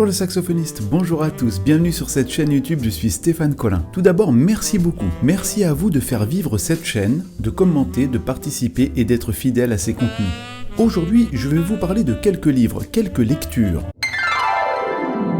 Bonjour le saxophoniste, bonjour à tous, bienvenue sur cette chaîne YouTube, je suis Stéphane Collin. Tout d'abord, merci beaucoup. Merci à vous de faire vivre cette chaîne, de commenter, de participer et d'être fidèle à ses contenus. Aujourd'hui, je vais vous parler de quelques livres, quelques lectures.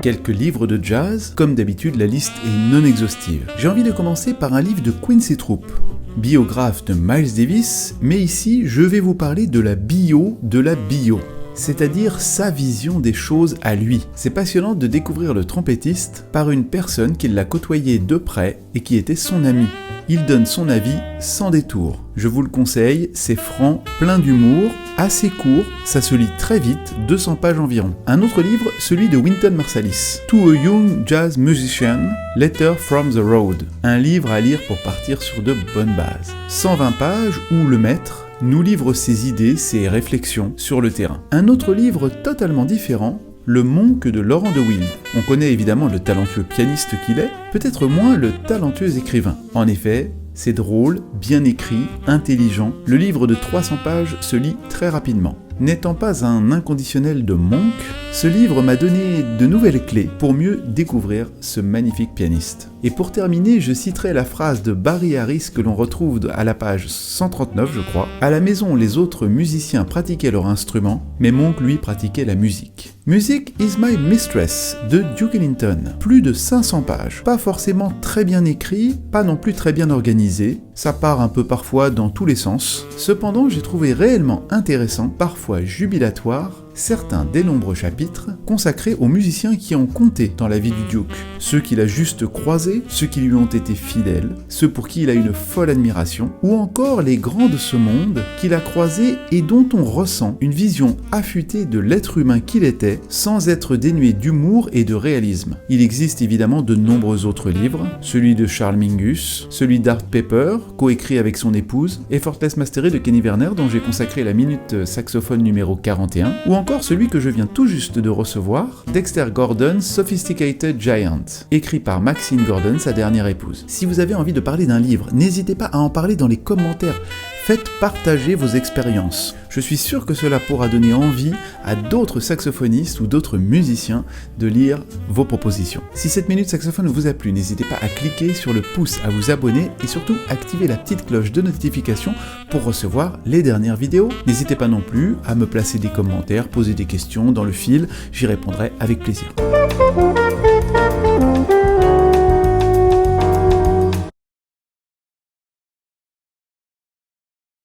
Quelques livres de jazz, comme d'habitude la liste est non exhaustive. J'ai envie de commencer par un livre de Quincy Troupe, biographe de Miles Davis, mais ici je vais vous parler de la bio de la bio. C'est-à-dire sa vision des choses à lui. C'est passionnant de découvrir le trompettiste par une personne qui l'a côtoyé de près et qui était son ami. Il donne son avis sans détour. Je vous le conseille, c'est franc, plein d'humour, assez court, ça se lit très vite, 200 pages environ. Un autre livre, celui de Wynton Marsalis, To a Young Jazz Musician, Letter from the Road. Un livre à lire pour partir sur de bonnes bases. 120 pages où le maître nous livre ses idées, ses réflexions sur le terrain. Un autre livre totalement différent, Le Monk de Laurent de Wild. On connaît évidemment le talentueux pianiste qu'il est, peut-être moins le talentueux écrivain. En effet, c'est drôle, bien écrit, intelligent. Le livre de 300 pages se lit très rapidement. N'étant pas un inconditionnel de Monk, ce livre m'a donné de nouvelles clés pour mieux découvrir ce magnifique pianiste. Et pour terminer, je citerai la phrase de Barry Harris que l'on retrouve à la page 139, je crois. À la maison, les autres musiciens pratiquaient leur instrument, mais Monk, lui, pratiquait la musique. Music is My Mistress de Duke Ellington. Plus de 500 pages. Pas forcément très bien écrit, pas non plus très bien organisé. Ça part un peu parfois dans tous les sens. Cependant, j'ai trouvé réellement intéressant, parfois jubilatoire, certains des nombreux chapitres consacrés aux musiciens qui ont compté dans la vie du Duke. Ceux qu'il a juste croisés, ceux qui lui ont été fidèles, ceux pour qui il a une folle admiration, ou encore les grands de ce monde qu'il a croisés et dont on ressent une vision affûtée de l'être humain qu'il était, sans être dénué d'humour et de réalisme. Il existe évidemment de nombreux autres livres, celui de Charles Mingus, celui d'Art Pepper, coécrit avec son épouse, Effortless Mastery de Kenny Werner dont j'ai consacré la minute saxophone numéro 41, ou encore celui que je viens tout juste de recevoir, Dexter Gordon, Sophisticated Giant, écrit par Maxine Gordon, sa dernière épouse. Si vous avez envie de parler d'un livre, n'hésitez pas à en parler dans les commentaires. Faites partager vos expériences. Je suis sûr que cela pourra donner envie à d'autres saxophonistes ou d'autres musiciens de lire vos propositions. Si cette minute saxophone vous a plu, n'hésitez pas à cliquer sur le pouce, à vous abonner et surtout activer la petite cloche de notification pour recevoir les dernières vidéos. N'hésitez pas non plus à me placer des commentaires, poser des questions dans le fil, j'y répondrai avec plaisir.